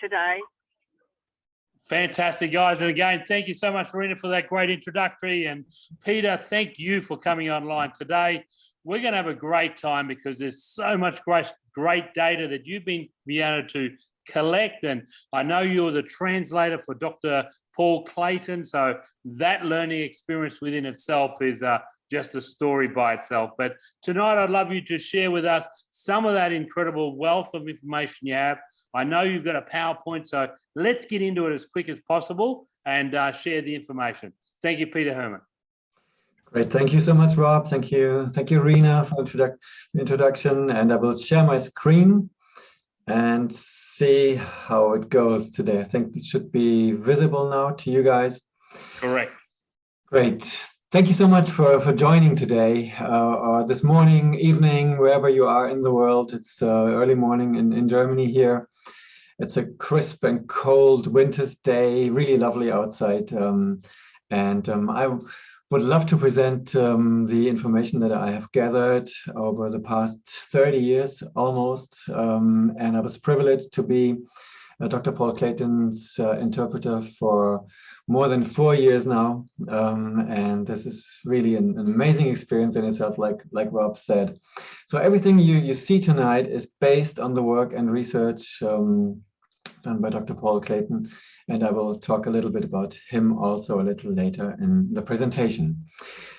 today. Fantastic, guys. And again, thank you so much, Rena, for that great introductory. And Peter, thank you for coming online today. We're going to have a great time because there's so much great data that you've been able to collect. And I know you're the translator for Dr. Paul Clayton. So that learning experience within itself is just a story by itself. But tonight, I'd love you to share with us some of that incredible wealth of information you have. I know you've got a PowerPoint, so let's get into it as quick as possible and share the information. Thank you, Peter Herrmann. Great. Thank you so much, Rob. Thank you, Rena, for the introduction. And I will share my screen and see how it goes today. I think it should be visible now to you guys. Correct. Great. Thank you so much for joining today, or this morning, evening, wherever you are in the world. It's early morning in Germany here. It's a crisp and cold winter's day, really lovely outside. I would love to present the information that I have gathered over the past 30 years almost. And I was privileged to be Dr. Paul Clayton's interpreter for more than 4 years now. And this is really an amazing experience in itself, like Rob said. So everything you see tonight is based on the work and research done by Dr. Paul Clayton. And I will talk a little bit about him also a little later in the presentation.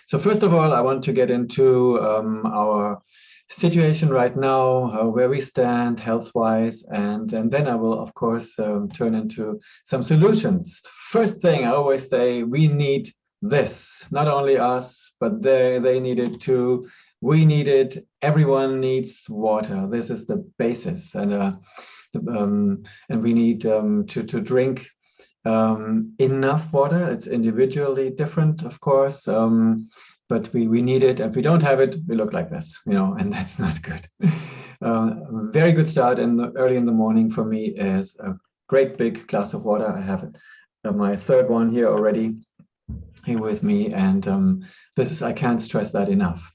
So first of all, I want to get into our situation right now, where we stand health-wise, and then I will, of course, turn into some solutions. First thing I always say, we need this. Not only us, but they need it too. We need it. Everyone needs water. This is the basis, and we need to drink enough water. It's individually different, of course. But we need it. If we don't have it, we look like this, and that's not good. Very good start early in the morning for me is a great big glass of water. I have it, my third one here already here with me, and I can't stress that enough.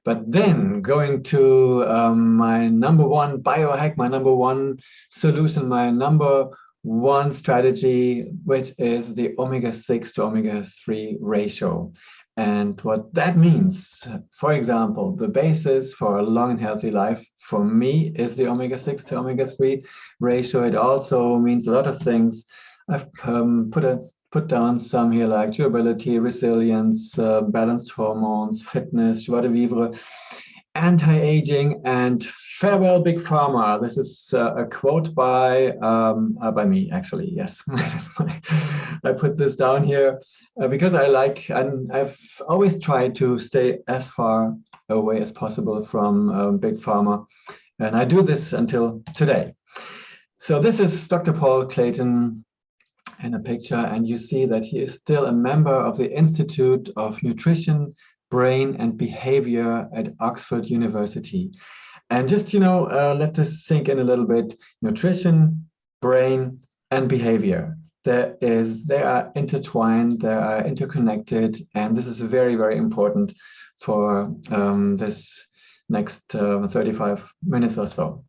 But then going to my number one biohack, my number one solution, my number one strategy, which is the omega-6 to omega-3 ratio. And what that means, for example, the basis for a long and healthy life for me is the omega-6 to omega-3 ratio. It also means a lot of things. I've put down some here like durability, resilience, balanced hormones, fitness, joie de vivre, anti-aging, and farewell big pharma. This is a quote by me, actually. Yes, I put this down here because I like, and I've always tried to stay as far away as possible from big pharma, and I do this until today. So this is Dr. Paul Clayton in a picture, and you see that he is still a member of the Institute of Nutrition, Brain and Behavior at Oxford University. And just, let this sink in a little bit. Nutrition, brain, and behavior. They are intertwined, they are interconnected, and this is very, very important for this next 35 minutes or so.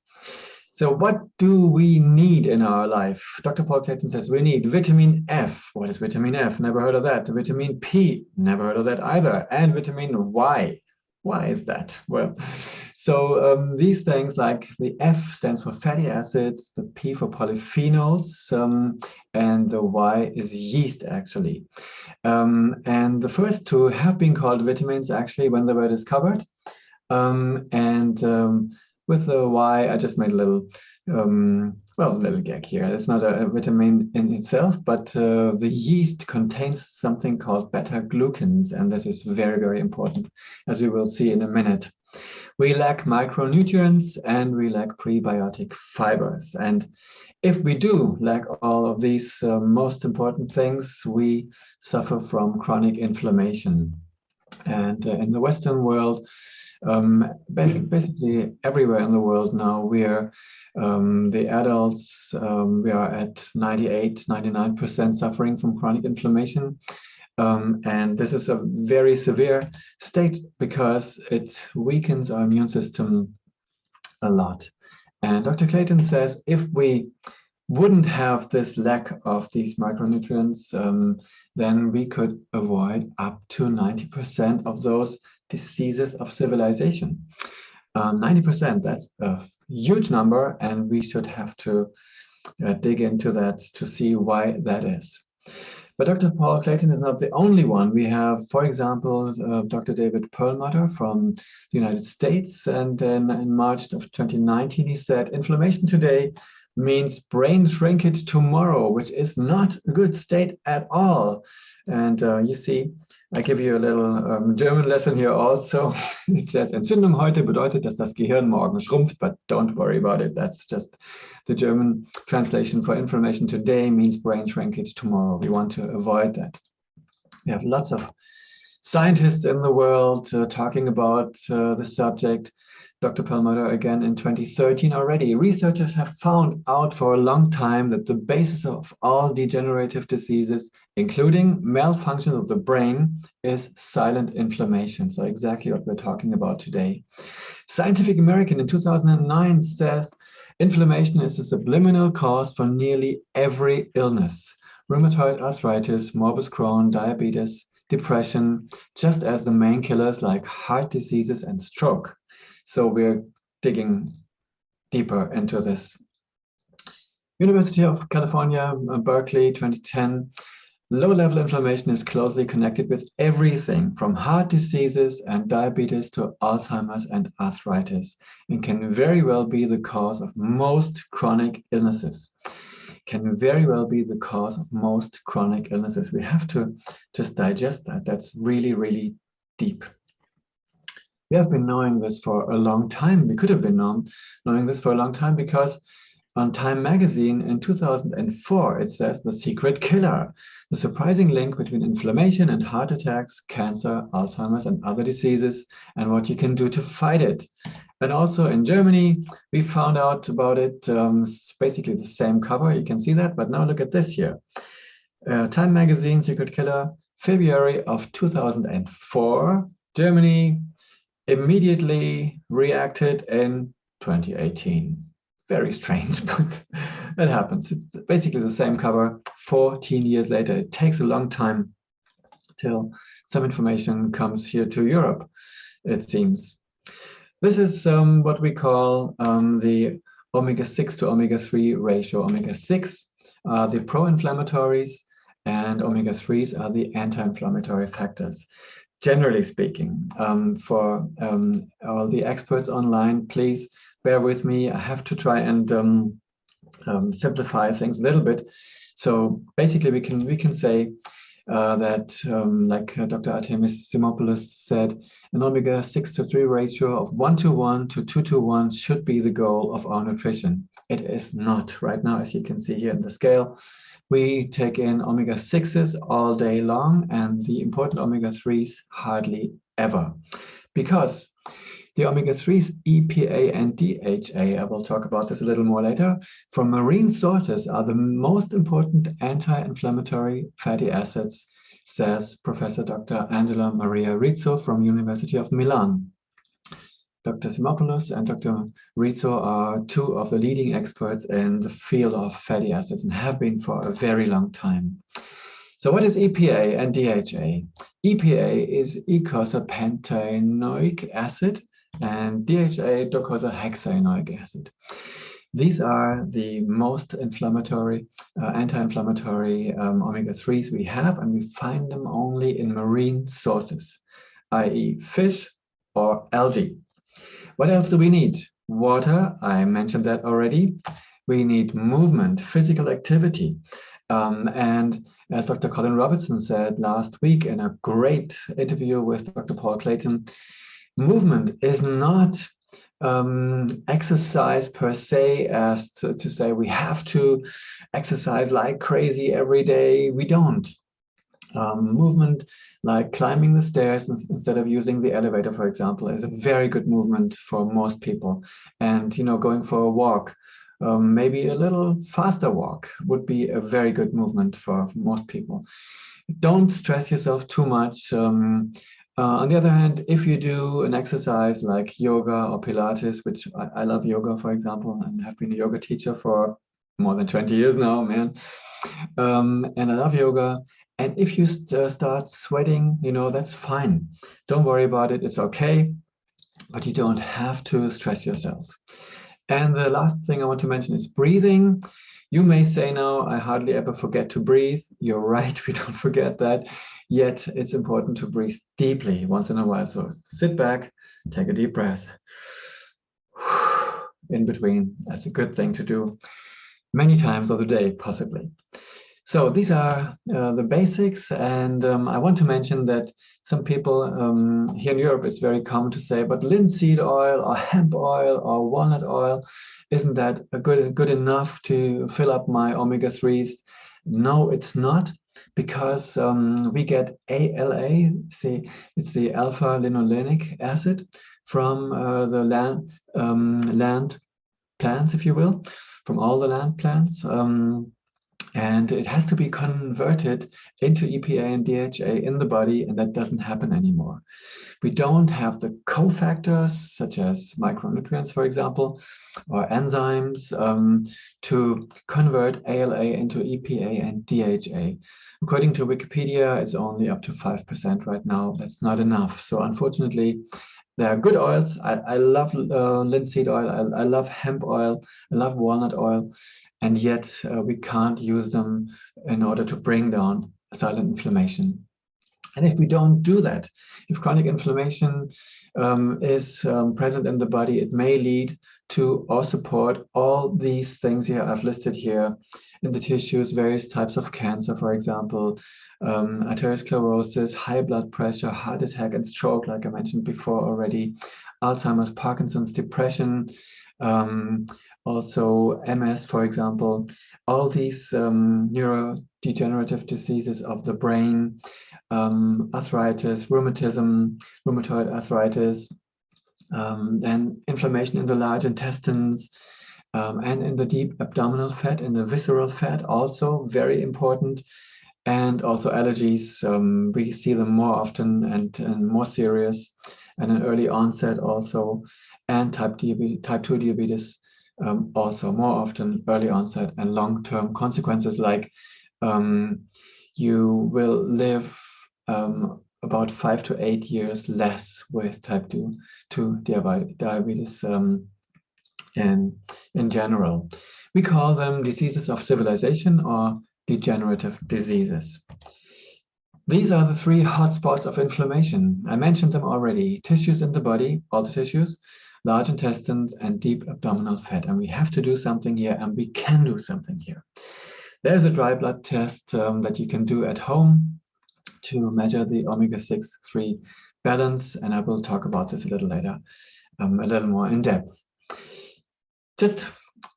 So what do we need in our life? Dr. Paul Clayton says we need vitamin F. What is vitamin F? Never heard of that. Vitamin P. Never heard of that either. And vitamin Y. Why is that? Well, so these things, like the F stands for fatty acids, the P for polyphenols, and the Y is yeast, actually. And the first two have been called vitamins, actually, when they were discovered. With the Y, I just made a little, little gag here. It's not a vitamin in itself, but the yeast contains something called beta-glucans, and this is very, very important, as we will see in a minute. We lack micronutrients and we lack prebiotic fibers. And if we do lack all of these most important things, we suffer from chronic inflammation. And in the Western world, basically everywhere in the world now, we are the adults, we are at 98-99% suffering from chronic inflammation. And this is a very severe state because it weakens our immune system a lot. And Dr. Clayton says if we wouldn't have this lack of these micronutrients, then we could avoid up to 90% of those diseases of civilization. 90%, that's a huge number, and we should have to dig into that to see why that is. But Dr. Paul Clayton is not the only one. We have, for example, Dr. David Perlmutter from the United States. And then in March of 2019, he said, inflammation today means brain shrinkage tomorrow, which is not a good state at all. And you see, I give you a little German lesson here also. It says, Entzündung heute bedeutet, dass das Gehirn morgen schrumpft, but don't worry about it. That's just the German translation for inflammation today means brain shrinkage tomorrow. We want to avoid that. We have lots of scientists in the world talking about the subject. Dr. Perlmutter, again, in 2013 already, researchers have found out for a long time that the basis of all degenerative diseases, including malfunction of the brain, is silent inflammation. So exactly what we're talking about today. Scientific American in 2009 says inflammation is a subliminal cause for nearly every illness. Rheumatoid arthritis, morbus Crohn, diabetes, depression, just as the main killers like heart diseases and stroke. So we're digging deeper into this. University of California, Berkeley, 2010. Low-level inflammation is closely connected with everything from heart diseases and diabetes to Alzheimer's and arthritis, and can very well be the cause of most chronic illnesses. Can very well be the cause of most chronic illnesses. We have to just digest that. That's really, really deep. We have been knowing this for a long time. We could have been knowing this for a long time because on Time magazine in 2004, it says the secret killer, the surprising link between inflammation and heart attacks, cancer, Alzheimer's, and other diseases, and what you can do to fight it. And also in Germany, we found out about it. It's basically the same cover. You can see that. But now look at this here. Time magazine, secret killer, February of 2004, Germany immediately reacted in 2018. Very strange, but it happens. It's basically the same cover 14 years later. It takes a long time till some information comes here to Europe, it seems. This is what we call the omega-6 to omega-3 ratio. Omega-6 are the pro-inflammatories and omega-3s are the anti-inflammatory factors. Generally speaking, for all the experts online, please bear with me. I have to try and simplify things a little bit. So basically, we can say that, like Dr. Artemis Simopoulos said, an omega-6 to 3 ratio of 1:1 to 2:1 should be the goal of our nutrition. It is not right now, as you can see here in the scale. We take in omega-6s all day long, and the important omega-3s hardly ever. Because the omega-3s, EPA and DHA, I will talk about this a little more later, from marine sources are the most important anti-inflammatory fatty acids, says Professor Dr. Angela Maria Rizzo from University of Milan. Dr. Simopoulos and Dr. Rizzo are two of the leading experts in the field of fatty acids and have been for a very long time. So what is EPA and DHA? EPA is eicosapentaenoic acid and DHA docosahexaenoic acid. These are the most inflammatory, anti-inflammatory omega-3s we have, and we find them only in marine sources, i.e. fish or algae. What else do we need? Water, I mentioned that already. We need movement, physical activity. And as Dr. Colin Robertson said last week in a great interview with Dr. Paul Clayton, movement is not exercise per se, as to say we have to exercise like crazy every day. We don't. Movement like climbing the stairs instead of using the elevator, for example, is a very good movement for most people. And, you know, going for a walk, maybe a little faster walk would be a very good movement for most people. Don't stress yourself too much. On the other hand, if you do an exercise like yoga or Pilates, which I love yoga, for example, and have been a yoga teacher for more than 20 years now, man. And I love yoga. And if you start sweating, that's fine. Don't worry about it. It's okay. But you don't have to stress yourself. And the last thing I want to mention is breathing. You may say now, I hardly ever forget to breathe. You're right, we don't forget that. Yet it's important to breathe deeply once in a while. So sit back, take a deep breath in between. That's a good thing to do many times of the day, possibly. So these are the basics, and I want to mention that some people here in Europe, it's very common to say, but linseed oil or hemp oil or walnut oil, isn't that good enough to fill up my omega-3s? No, it's not, because we get ALA, see, it's the alpha-linolenic acid from the land plants, if you will, from all the land plants. And it has to be converted into EPA and DHA in the body, and that doesn't happen anymore. We don't have the cofactors, such as micronutrients, for example, or enzymes, to convert ALA into EPA and DHA. According to Wikipedia, it's only up to 5% right now. That's not enough. So unfortunately, there are good oils. I love linseed oil. I love hemp oil. I love walnut oil. And yet we can't use them in order to bring down silent inflammation. And if we don't do that, if chronic inflammation is present in the body, it may lead to or support all these things here I've listed here in the tissues, various types of cancer, for example, arteriosclerosis, high blood pressure, heart attack, and stroke, like I mentioned before already, Alzheimer's, Parkinson's, depression, also MS, for example, all these neurodegenerative diseases of the brain, arthritis, rheumatism, rheumatoid arthritis, and inflammation in the large intestines, and in the deep abdominal fat, in the visceral fat, also very important. And also allergies, we see them more often and more serious, and an early onset also, and type 2 diabetes, also more often early onset and long-term consequences, like you will live about 5 to 8 years less with type 2 diabetes in general. We call them diseases of civilization or degenerative diseases. These are the 3 hotspots of inflammation. I mentioned them already: tissues in the body, all the tissues, large intestines, and deep abdominal fat. And we have to do something here, and we can do something here. There's a dry blood test that you can do at home to measure the omega-6/3 balance, and I will talk about this a little later, a little more in depth. Just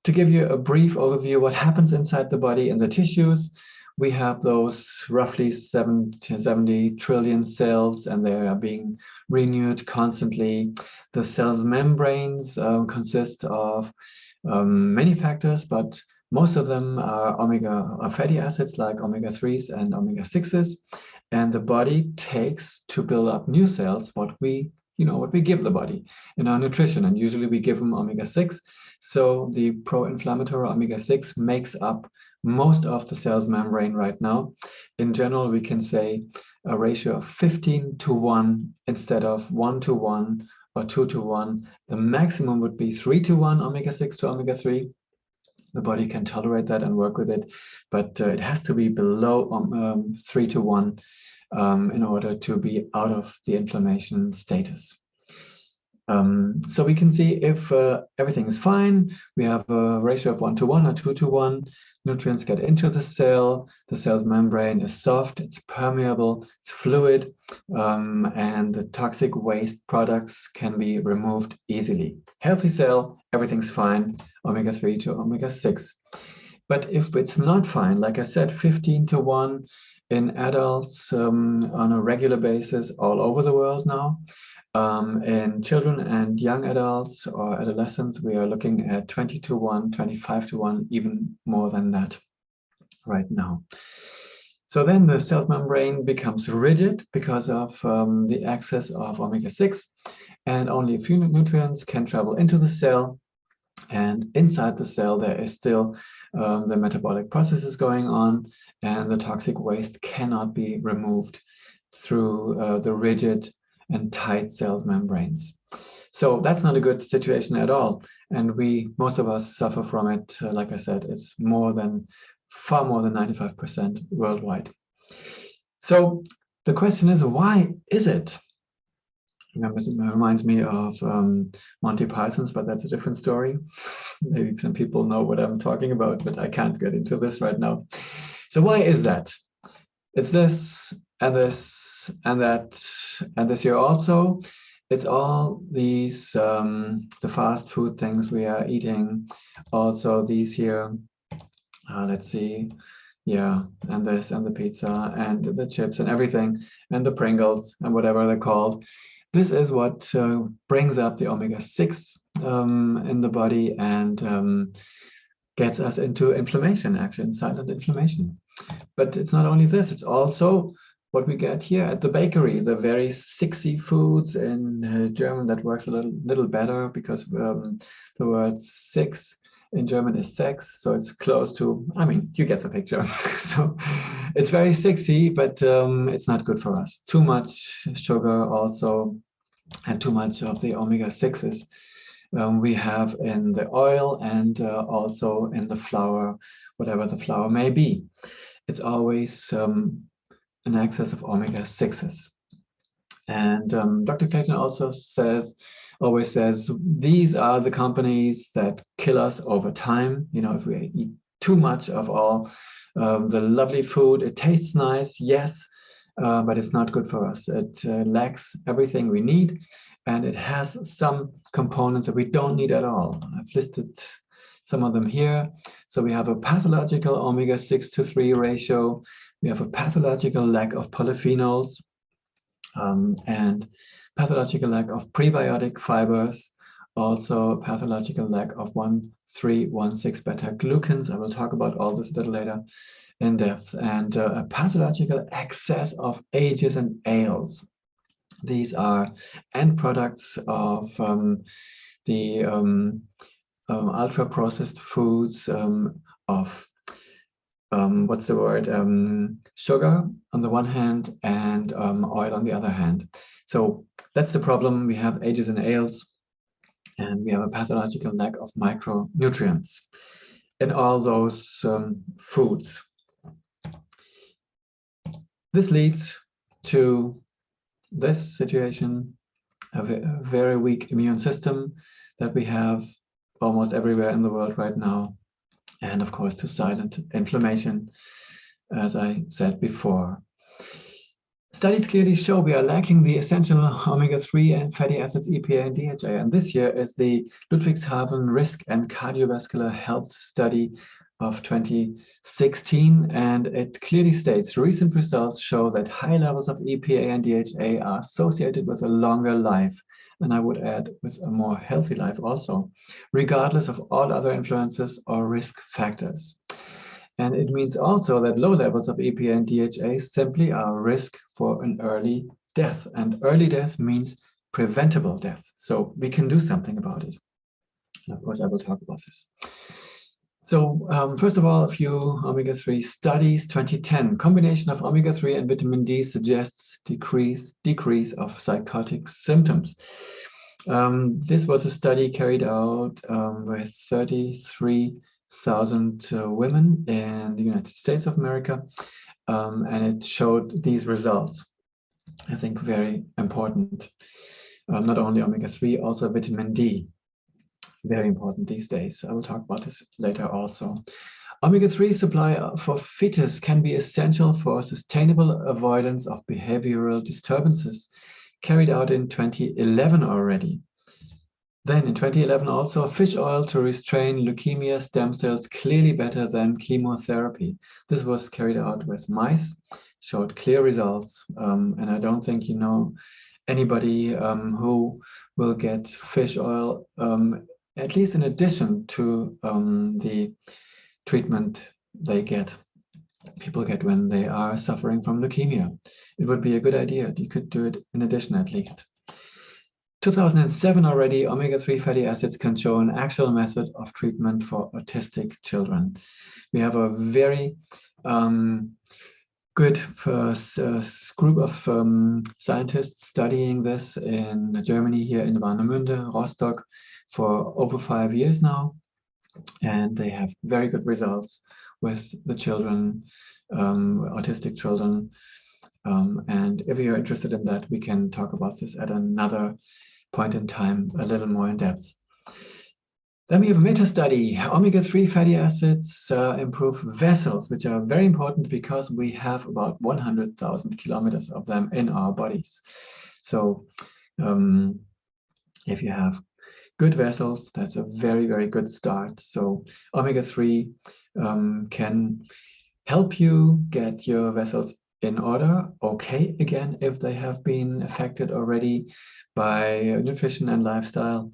to give you a brief overview, what happens inside the body in the tissues: we have those roughly 70 trillion cells, and they are being renewed constantly. The cell's membranes consist of many factors, but most of them are fatty acids like omega-3s and omega-6s. And the body takes to build up new cells what we give the body in our nutrition. And usually we give them omega-6. So the pro-inflammatory omega-6 makes up most of the cell's membrane right now. In general, we can say a ratio of 15:1 instead of 1:1 or 2:1. The maximum would be 3:1 omega-6 to omega-3. The body can tolerate that and work with it, but it has to be below 3:1 in order to be out of the inflammation status. So we can see if everything is fine, we have a ratio of 1:1 or 2:1, nutrients get into the cell's membrane is soft, it's permeable, it's fluid, and the toxic waste products can be removed easily. Healthy cell, everything's fine, omega-3 to omega-6. But if it's not fine, like I said, 15:1 in adults on a regular basis all over the world now. In children and young adults or adolescents, we are looking at 20:1, 25:1, even more than that right now. So then the cell membrane becomes rigid because of the excess of omega-6, and only a few nutrients can travel into the cell. And inside the cell, there is still the metabolic processes going on, and the toxic waste cannot be removed through the rigid and tight cell membranes. So that's not a good situation at all. And most of us suffer from it. Like I said, it's far more than 95% worldwide. So the question is, why is it? It reminds me of Monty Python's, but that's a different story. Maybe some people know what I'm talking about, but I can't get into this right now. So why is that? It's this and this and that and this here also. It's all these the fast food things we are eating. Also these here. Let's see. Yeah, and this and the pizza and the chips and everything and the Pringles and whatever they're called. This is what brings up the omega-6 in the body and gets us into inflammation, actually, silent inflammation. But it's not only this, it's also what we get here at the bakery, the very sexy foods in German. That works a little better because the word six in German is sex, so it's close to, I mean, you get the picture. So it's very sexy, but it's not good for us. Too much sugar also, and too much of the omega-6s we have in the oil and also in the flour, whatever the flour may be. It's always an excess of omega-6s. And Dr. Clayton also always says, these are the companies that kill us over time. You know, if we eat too much of all the lovely food, it tastes nice, yes, but it's not good for us. It lacks everything we need, and it has some components that we don't need at all. I've listed some of them here. So we have a pathological omega-6 to 3 ratio. We have a pathological lack of polyphenols and pathological lack of prebiotic fibers. Also pathological lack of 1,3,1,6 beta-glucans. I will talk about all this a little later in depth. And a pathological excess of Ages and ales. These are end products of the ultra-processed foods of what's the word? Sugar on the one hand and oil on the other hand. So that's the problem. We have Ages and ales, and we have a pathological lack of micronutrients in all those foods. This leads to this situation, a very weak immune system that we have almost everywhere in the world right now, and of course to silent inflammation, as I said before. Studies clearly show we are lacking the essential omega-3 and fatty acids EPA and DHA, and this year is the Ludwigshafen Risk and Cardiovascular Health Study of 2016, and it clearly states recent results show that high levels of EPA and DHA are associated with a longer life, and I would add with a more healthy life also, regardless of all other influences or risk factors. And it means also that low levels of EPA and DHA simply are a risk for an early death, and early death means preventable death, so we can do something about it. And of course I will talk about this. So first of all, a few omega-3 studies. 2010, combination of omega-3 and vitamin D suggests decrease of psychotic symptoms. This was a study carried out with 33,000 women in the United States of America, and it showed these results. I think very important. Not only omega-3, also vitamin D. Very important these days. I will talk about this later also. Omega-3 supply for fetus can be essential for sustainable avoidance of behavioral disturbances, carried out in 2011 already. Then in 2011 also, fish oil to restrain leukemia stem cells clearly better than chemotherapy. This was carried out with mice, showed clear results, and I don't think you know anybody who will get fish oil at least in addition to the treatment people get when they are suffering from leukemia. It would be a good idea. You could do it in addition at least. 2007 already, omega-3 fatty acids can show an actual method of treatment for autistic children. We have a very good first group of scientists studying this in Germany, here in Warnemünde, Rostock, for over 5 years now. And they have very good results with the children, autistic children. And if you're interested in that, we can talk about this at another point in time, a little more in depth. Then we have a meta-study. Omega-3 fatty acids improve vessels, which are very important because we have about 100,000 kilometers of them in our bodies. So if you have good vessels, that's a very, very good start. So omega-3 can help you get your vessels in order. Okay, again, if they have been affected already by nutrition and lifestyle.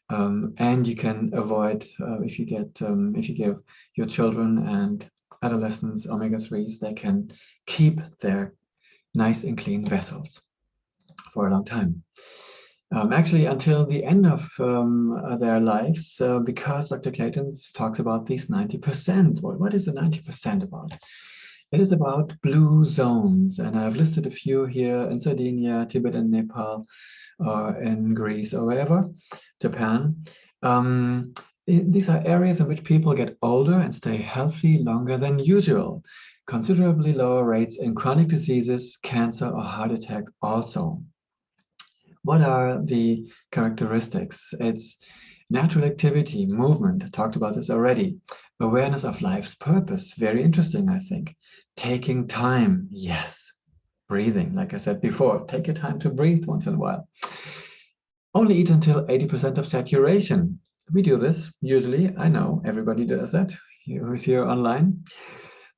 And you can avoid, if you give your children and adolescents omega-3s, they can keep their nice and clean vessels for a long time. Actually, until the end of their lives, because Dr. Clayton talks about these 90%. What is the 90% about? It is about blue zones, and I've listed a few here in Sardinia, Tibet and Nepal, or in Greece or wherever, Japan. These are areas in which people get older and stay healthy longer than usual. Considerably lower rates in chronic diseases, cancer, or heart attacks also. What are the characteristics? It's natural activity, movement, I talked about this already. Awareness of life's purpose, very interesting, I think. Taking time, yes. Breathing, like I said before, take your time to breathe once in a while. Only eat until 80% of saturation. We do this, usually, I know, everybody does that, who's here online.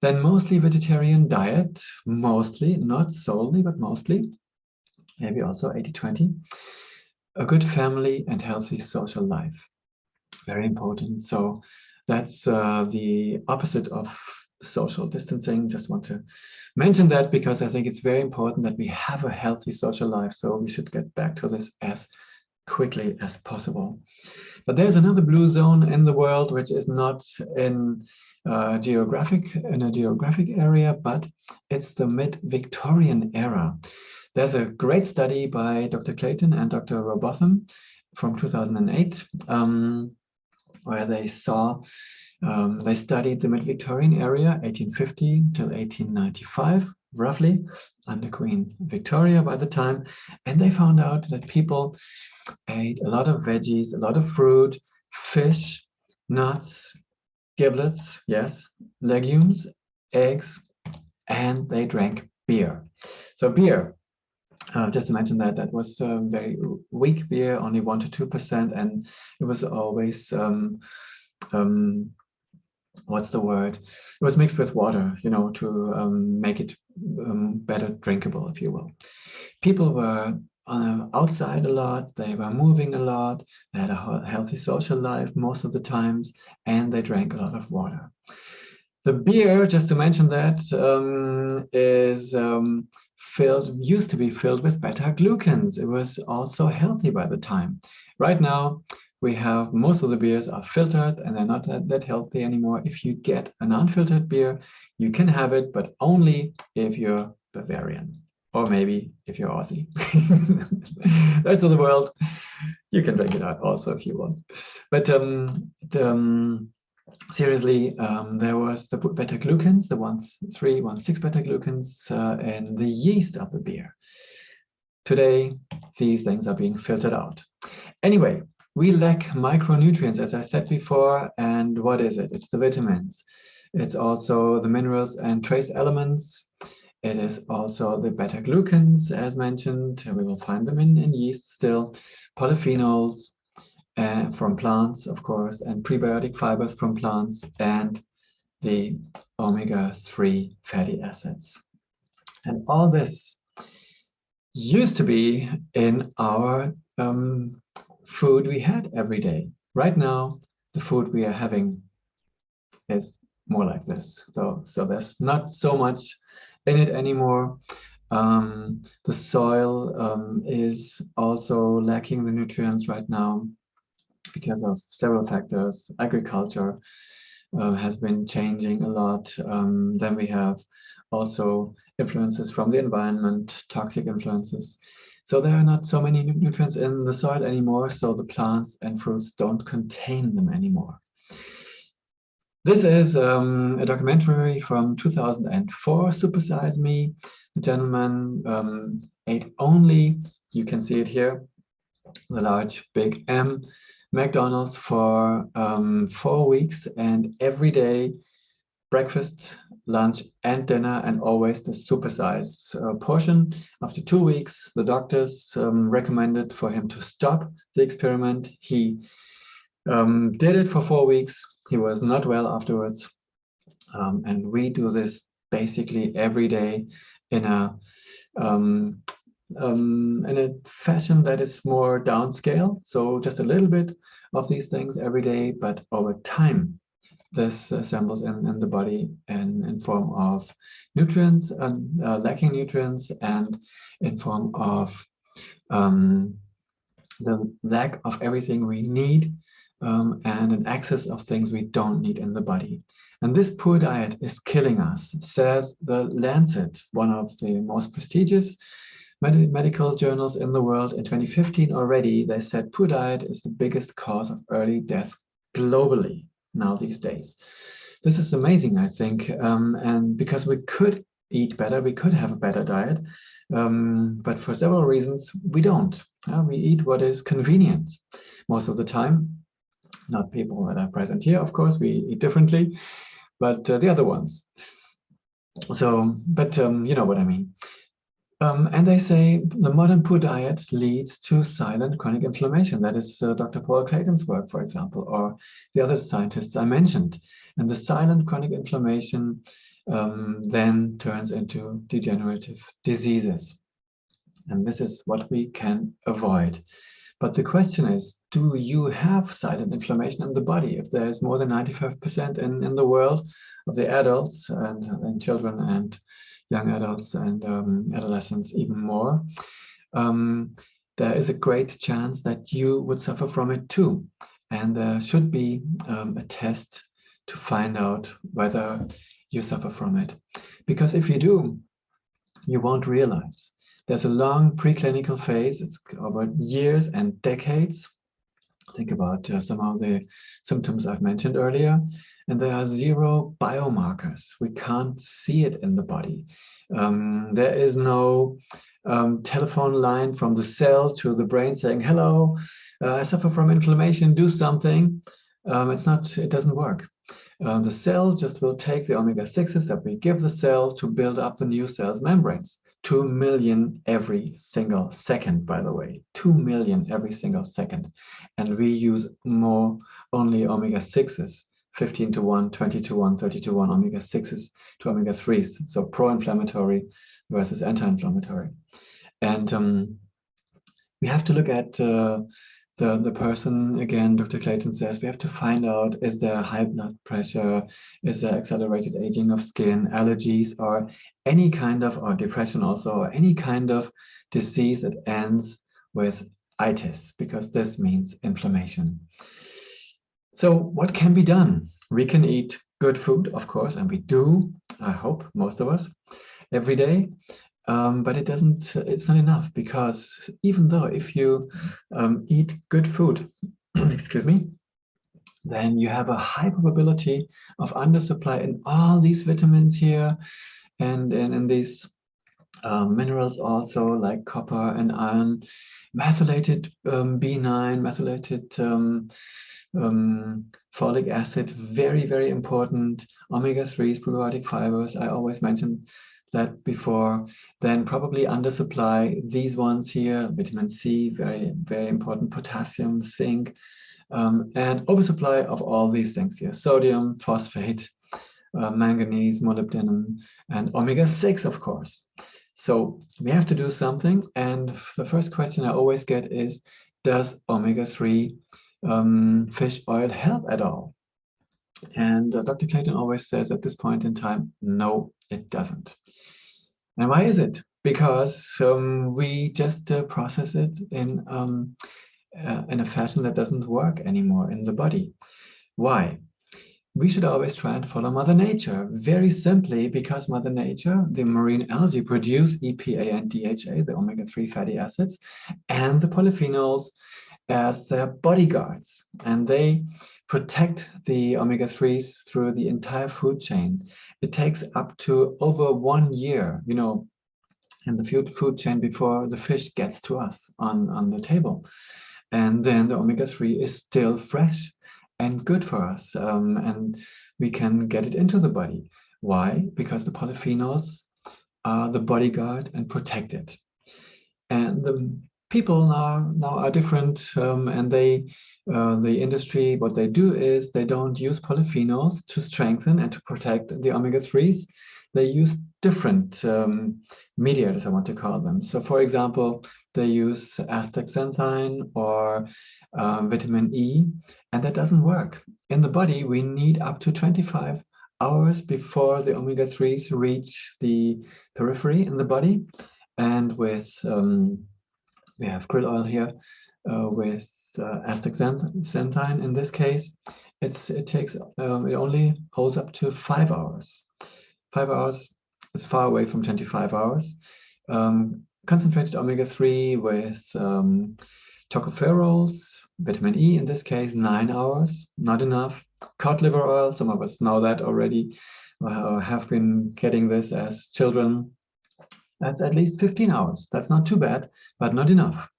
Then mostly vegetarian diet, mostly, not solely, but mostly. Maybe also 80-20. A good family and healthy social life. Very important. So that's the opposite of social distancing. Just want to mention that because I think it's very important that we have a healthy social life. So we should get back to this as quickly as possible. But there's another blue zone in the world, which is not in a geographic area, but it's the mid-Victorian era. There's a great study by Dr. Clayton and Dr. Robotham from 2008, where they studied the mid-Victorian area, 1850 till 1895, roughly, under Queen Victoria by the time, and they found out that people ate a lot of veggies, a lot of fruit, fish, nuts, giblets, yes, legumes, eggs, and they drank beer. So beer, just to mention that was very weak beer, only 1 to 2%, and it was always what's the word? It was mixed with water, you know, to make it better drinkable, if you will. People were outside a lot, they were moving a lot, they had a healthy social life most of the times, and they drank a lot of water. The beer, just to mention that, is used to be filled with beta-glucans. It was also healthy by the time. Right now, we have most of the beers are filtered and they're not that healthy anymore. If you get an unfiltered beer, you can have it, but only if you're Bavarian, or maybe if you're Aussie. The rest of the world, you can drink it out also if you want. But seriously, there was the beta-glucans, the 1,3, 1,6 beta-glucans in the yeast of the beer. Today, these things are being filtered out. Anyway, we lack micronutrients, as I said before, and what is it? It's the vitamins. It's also the minerals and trace elements. It is also the beta-glucans, as mentioned. We will find them in yeast still. Polyphenols from plants, of course, and prebiotic fibers from plants, and the omega-3 fatty acids. And all this used to be in our food we had every day. Right now, the food we are having is more like this. So there's not so much in it anymore. The soil is also lacking the nutrients right now because of several factors. Agriculture has been changing a lot. Then we have also influences from the environment, toxic influences. So there are not so many nutrients in the soil anymore, so the plants and fruits don't contain them anymore. This is a documentary from 2004, Super Size Me. The gentleman ate only, you can see it here, the large big M, McDonald's for 4 weeks, and every day, breakfast, lunch, and dinner, and always the supersize portion. After 2 weeks, the doctors recommended for him to stop the experiment. He did it for 4 weeks. He was not well afterwards. And we do this basically every day in a fashion that is more downscale. So just a little bit of these things every day, but over time, this assembles in the body in form of nutrients, lacking nutrients, and in form of the lack of everything we need, and an excess of things we don't need in the body. And this poor diet is killing us, says the Lancet, one of the most prestigious medical journals in the world. In 2015 already, they said poor diet is the biggest cause of early death globally now these days. This is amazing, I think, and because we could eat better, we could have a better diet, but for several reasons, we don't. We eat what is convenient most of the time. Not people that are present here, of course, we eat differently, but the other ones. So, but you know what I mean. And they say the modern poor diet leads to silent chronic inflammation. That is Dr. Paul Clayton's work, for example, or the other scientists I mentioned. And the silent chronic inflammation then turns into degenerative diseases. And this is what we can avoid. But the question is, do you have silent inflammation in the body? If there's more than 95% in the world of the adults and children and young adults and adolescents even more, there is a great chance that you would suffer from it too. And there should be a test to find out whether you suffer from it. Because if you do, you won't realize. There's a long preclinical phase. It's over years and decades. Think about some of the symptoms I've mentioned earlier. And there are 0 biomarkers. We can't see it in the body. There is no telephone line from the cell to the brain saying, hello, I suffer from inflammation, do something. It doesn't work. The cell just will take the omega-6s that we give the cell to build up the new cell's membranes. 2 million every single second, by the way, 2 million every single second. And we use more only omega-6s, 15 to 1, 20 to 1, 30 to 1 omega-6s to omega-3s. So pro-inflammatory versus anti-inflammatory. And we have to look at the person, again, Dr. Clayton says, we have to find out, is there high blood pressure, is there accelerated aging of skin, allergies, or any kind of, or depression also, or any kind of disease that ends with itis, because this means inflammation. So what can be done? We can eat good food, of course, and we do, I hope, most of us, every day. But it's not enough, because even though if you eat good food, excuse me, then you have a high probability of undersupply in all these vitamins here and in these minerals also, like copper and iron, methylated B9, methylated folic acid, very, very important, omega-3s, probiotic fibers, I always mention that before. Then probably undersupply these ones here, vitamin C, very, very important, potassium, zinc, and oversupply of all these things here, sodium, phosphate, manganese, molybdenum, and omega-6, of course. So we have to do something. And the first question I always get is, does omega-3 fish oil help at all? And Dr. Clayton always says at this point in time, no, it doesn't. And why is it? because we just process it in a fashion that doesn't work anymore in the body. Why? We should always try and follow Mother Nature, very simply because Mother Nature, the marine algae, produce EPA and DHA, the omega-3 fatty acids, and the polyphenols as their bodyguards. And they protect the omega-3s through the entire food chain. It takes up to over 1 year, you know, in the food chain before the fish gets to us on the table. And then the omega-3 is still fresh and good for us, and we can get it into the body. Why? Because the polyphenols are the bodyguard and protect it. And the people now are different, and the industry, what they do is they don't use polyphenols to strengthen and to protect the omega-3s. They use different mediators, I want to call them. So for example, they use astaxanthin or vitamin E, and that doesn't work. In the body, we need up to 25 hours before the omega-3s reach the periphery in the body. And with, we have krill oil here, with astaxanthin in this case, it only holds up to 5 hours. 5 hours is far away from 25 hours. Concentrated omega-3 with tocopherols, vitamin E in this case, 9 hours, not enough. Cod liver oil, some of us know that already, have been getting this as children. That's at least 15 hours. That's not too bad, but not enough.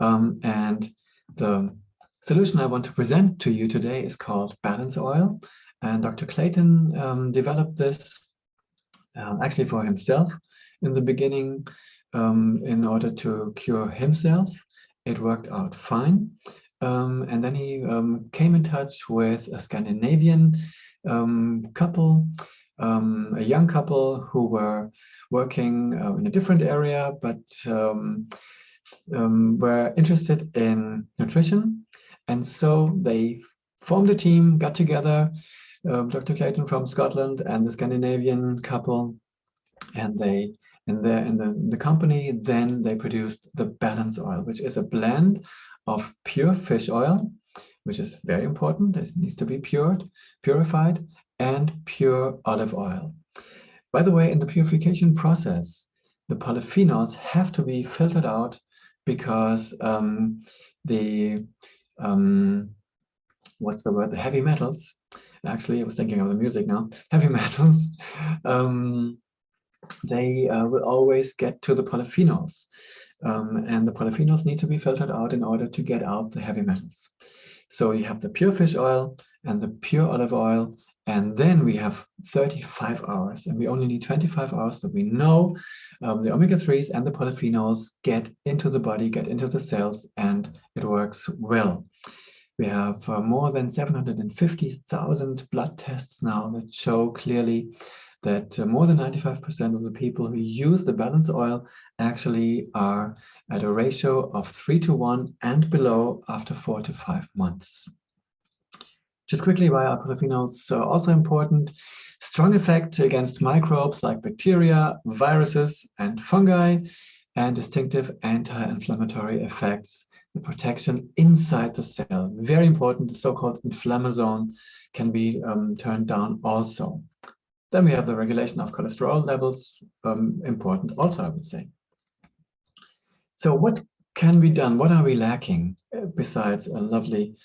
And the solution I want to present to you today is called balance oil. And Dr. Clayton developed this actually for himself in the beginning in order to cure himself. It worked out fine. And then he came in touch with a Scandinavian couple, a young couple who were working in a different area, but were interested in nutrition. And so they formed a team, got together, Dr. Clayton from Scotland and the Scandinavian couple, and they in the company, then they produced the balance oil, which is a blend of pure fish oil, which is very important. It needs to be purified, and pure olive oil. By the way, in the purification process, the polyphenols have to be filtered out because the what's the word? The heavy metals. Actually, I was thinking of the music now. Heavy metals. They will always get to the polyphenols. And the polyphenols need to be filtered out in order to get out the heavy metals. So you have the pure fish oil and the pure olive oil, and then we have 35 hours, and we only need 25 hours that we know the omega-3s and the polyphenols get into the body, get into the cells, and it works well. We have more than 750,000 blood tests now that show clearly that more than 95% of the people who use the balance oil actually are at a ratio of 3:1 and below after 4 to 5 months. Just quickly, why are polyphenols also important? Strong effect against microbes like bacteria, viruses, and fungi, and distinctive anti-inflammatory effects. The protection inside the cell, very important. The so-called inflammasome can be turned down also. Then we have the regulation of cholesterol levels, important also, I would say. So what can be done? What are we lacking besides a lovely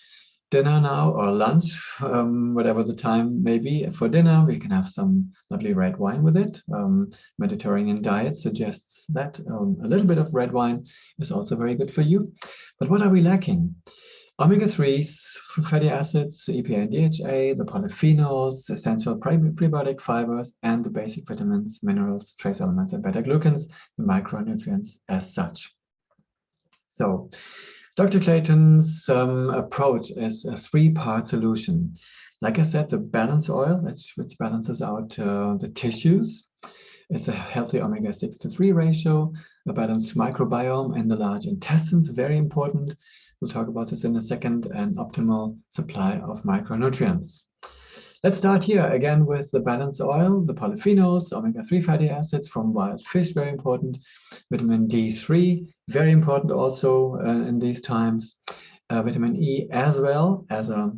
dinner now or lunch, whatever the time may be? For dinner, we can have some lovely red wine with it. Mediterranean diet suggests that a little bit of red wine is also very good for you. But what are we lacking? Omega-3s, fatty acids, EPA and DHA, the polyphenols, essential prebiotic fibers, and the basic vitamins, minerals, trace elements, and beta-glucans, the micronutrients as such. So, Dr. Clayton's approach is a 3-part solution. Like I said, the balance oil, which balances out the tissues. It's a healthy omega-6 to 3 ratio, a balanced microbiome in the large intestines, very important. We'll talk about this in a second, and optimal supply of micronutrients. Let's start here again with the balanced oil, the polyphenols, omega-3 fatty acids from wild fish, very important. Vitamin D3, very important also in these times. Vitamin E as well as a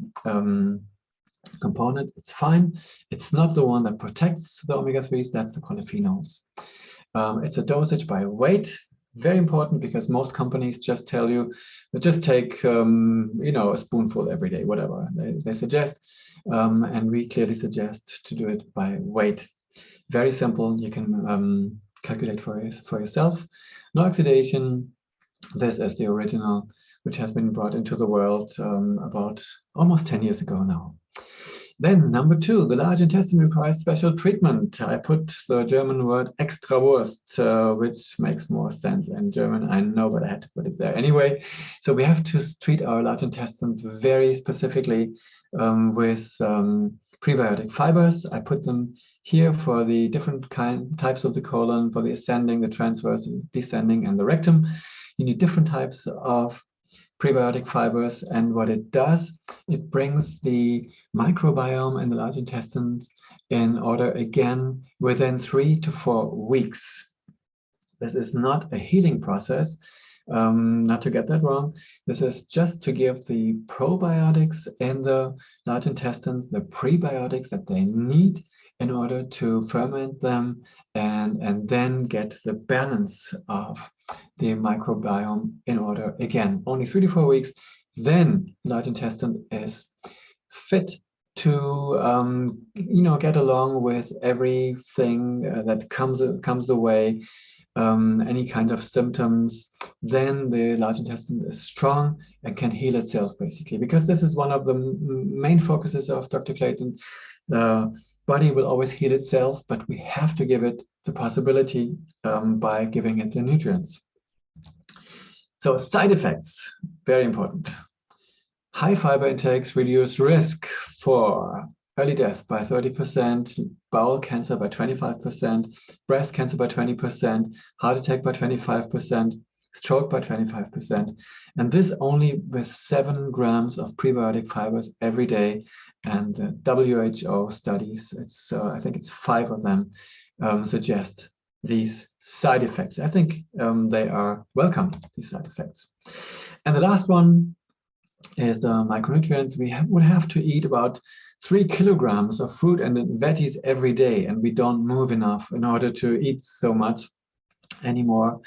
component, it's fine. It's not the one that protects the omega-3s, that's the polyphenols. It's a dosage by weight, very important, because most companies just tell you, just take a spoonful every day, whatever they suggest. And we clearly suggest to do it by weight. Very simple, you can calculate for yourself. No oxidation. This is the original, which has been brought into the world about almost 10 years ago now. Then number 2, the large intestine requires special treatment. I put the German word Extrawurst, which makes more sense in German, I know, but I had to put it there anyway. So we have to treat our large intestines very specifically with prebiotic fibers. I put them here for the different types of the colon, for the ascending, the transverse, descending, and the rectum. You need different types of prebiotic fibers, and what it does, it brings the microbiome in the large intestines in order again within 3 to 4 weeks. This is not a healing process, not to get that wrong. This is just to give the probiotics in the large intestines the prebiotics that they need in order to ferment them and then get the balance of the microbiome in order again. Only 3 to 4 weeks, then large intestine is fit to get along with everything that comes the way, any kind of symptoms. Then the large intestine is strong and can heal itself, basically, because this is one of the main focuses of Dr. Clayton. The body will always heal itself, but we have to give it the possibility by giving it the nutrients. So side effects, very important. High fiber intakes reduce risk for early death by 30%, bowel cancer by 25%, breast cancer by 20%, heart attack by 25%, stroke by 25%. And this only with 7 grams of prebiotic fibers every day. And the WHO studies, I think it's 5 of them, suggest these side effects. I think they are welcome, these side effects. And the last one is micronutrients. We would have to eat about 3 kilograms of fruit and veggies every day, and we don't move enough in order to eat so much anymore.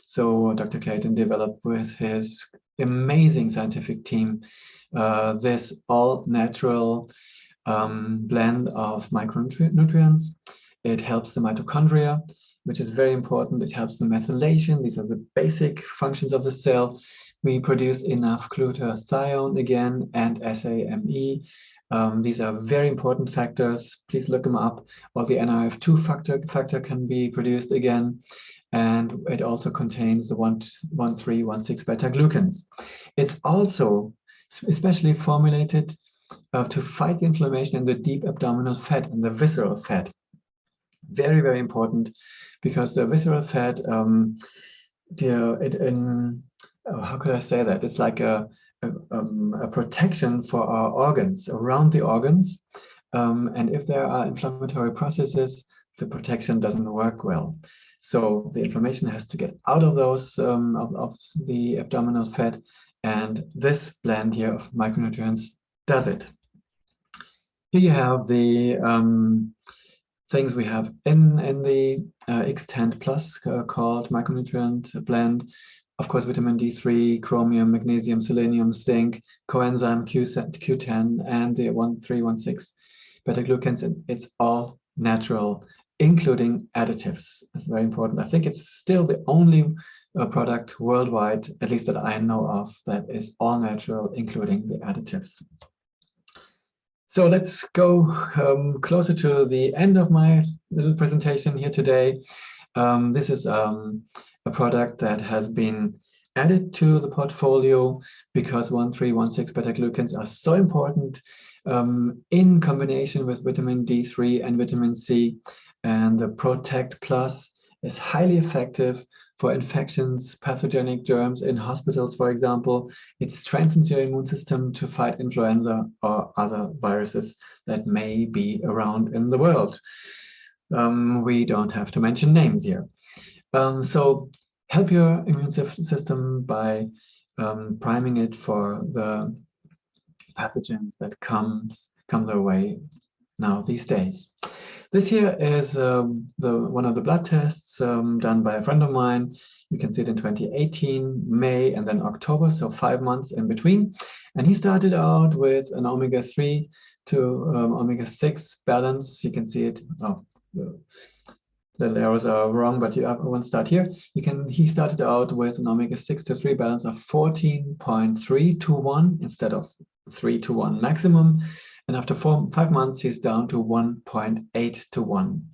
So Dr. Clayton developed with his amazing scientific team this all-natural blend of micronutrients. It helps the mitochondria, which is very important. It helps the methylation. These are the basic functions of the cell. We produce enough glutathione again and SAMe. These are very important factors. Please look them up. Or the NRF2 factor can be produced again. And it also contains the 1,3,1,6 beta-glucans. It's also especially formulated to fight the inflammation in the deep abdominal fat and the visceral fat. Very, very important, because the visceral fat, how could I say that? It's like a protection for our organs, around the organs. And if there are inflammatory processes, the protection doesn't work well. So the inflammation has to get out of those, of the abdominal fat. And this blend here of micronutrients does it. Here you have the things we have in the X10 Plus called micronutrient blend. Of course, vitamin D3, chromium, magnesium, selenium, zinc, coenzyme Q10, and the 1,3,1,6 beta-glucans. It's all natural, including additives. It's very important. I think it's still the only product worldwide, at least that I know of, that is all natural, including the additives. So let's go closer to the end of my little presentation here today. This is a product that has been added to the portfolio because 1,3,1,6 beta-glucans are so important in combination with vitamin D3 and vitamin C. And the Protect Plus is highly effective for infections, pathogenic germs in hospitals, for example. It strengthens your immune system to fight influenza or other viruses that may be around in the world. We don't have to mention names here. So help your immune system by priming it for the pathogens that come their way now these days. This here is one of the blood tests done by a friend of mine. You can see it in 2018, May, and then October, so 5 months in between. And he started out with an omega-3 to omega-6 balance. You can see it. Oh, the arrows are wrong, but you have one start here. He started out with an omega-6 to 3 balance of 14.3 to 1 instead of 3 to 1 maximum. And after 5 months, he's down to 1.8 to 1.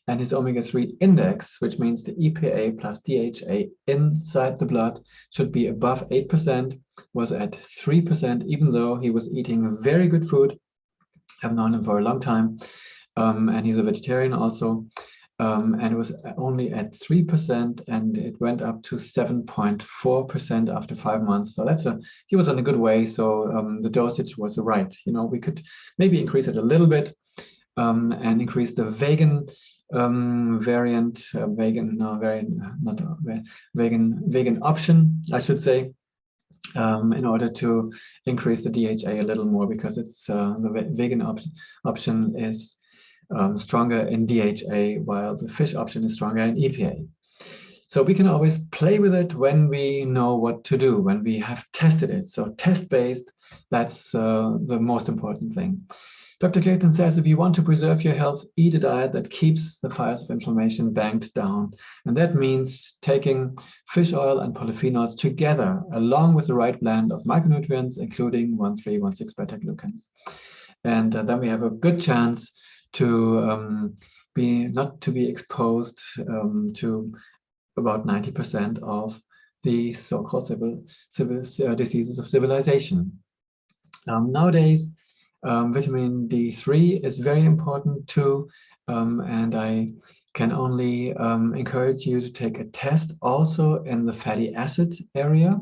And his omega-3 index, which means the EPA plus DHA inside the blood, should be above 8%, was at 3%, even though he was eating very good food. I've known him for a long time. And he's a vegetarian also. And it was only at 3%, and it went up to 7.4% after 5 months. So he was on a good way. So the dosage was right. We could maybe increase it a little bit and increase the vegan variant, vegan option, I should say, in order to increase the DHA a little more, because it's the vegan option is stronger in DHA, while the fish option is stronger in EPA. So we can always play with it when we know what to do, when we have tested it. So test-based, that's the most important thing. Dr. Clayton says, if you want to preserve your health, eat a diet that keeps the fires of inflammation banked down. And that means taking fish oil and polyphenols together, along with the right blend of micronutrients, including 1,3-1,6 beta-glucans. And then we have a good chance to not to be exposed to about 90% of the so-called diseases of civilization. Nowadays, vitamin D3 is very important too, and I can only encourage you to take a test also in the fatty acid area,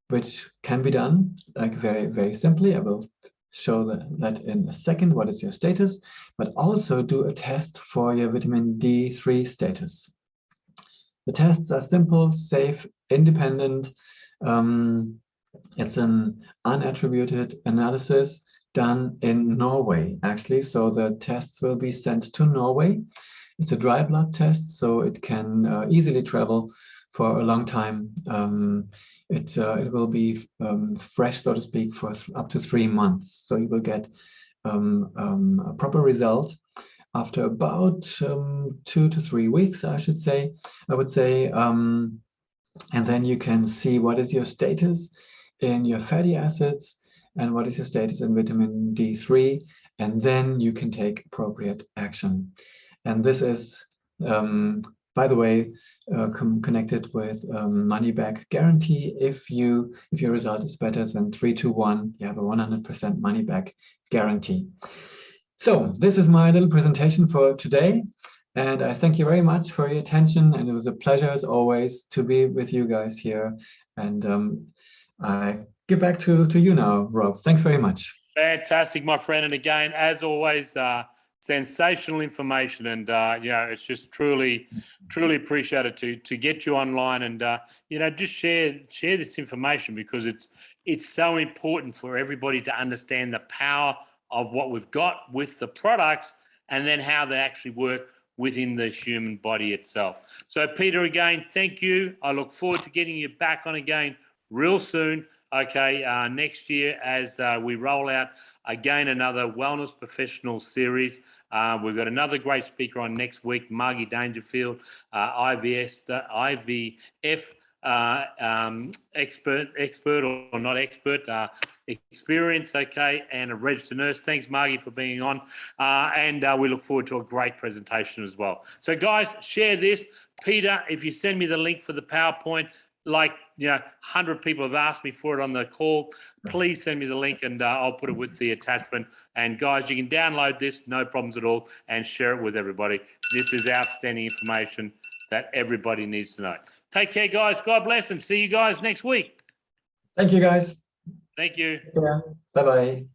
which can be done like very, very simply. I will show that in a second. What is your status? But also do a test for your vitamin D3 status. The tests are simple, safe, independent. It's an unattributed analysis done in Norway, actually. So the tests will be sent to Norway. It's a dry blood test, so it can easily travel for a long time. It will be fresh, so to speak, for up to 3 months. So you will get a proper result after about 2 to 3 weeks, I would say. And then you can see what is your status in your fatty acids and what is your status in vitamin D3. And then you can take appropriate action. And this is, by the way, connected with money back guarantee. If your result is better than 3 to 1, you have a 100% money back guarantee. So this is my little presentation for today. And I thank you very much for your attention. And it was a pleasure, as always, to be with you guys here. And I give back to you now, Rob. Thanks very much. Fantastic, my friend. And again, as always, sensational information. And, it's just truly appreciated to get you online and, just share this information, because it's so important for everybody to understand the power of what we've got with the products and then how they actually work within the human body itself. So Peter, again, thank you. I look forward to getting you back on again real soon. Okay, next year as we roll out again another Wellness Professional series. We've got another great speaker on next week, Margie Dangerfield, IVF expert or not expert, experience, okay, and a registered nurse. Thanks, Margie, for being on. And we look forward to a great presentation as well. So, guys, share this. Peter, if you send me the link for the PowerPoint, like, 100 people have asked me for it on the call. Please send me the link and I'll put it with the attachment. And guys, you can download this, no problems at all, and share it with everybody. This is outstanding information that everybody needs to know. Take care, guys. God bless, and see you guys next week. Thank you, guys. Thank you. Yeah. Bye-bye.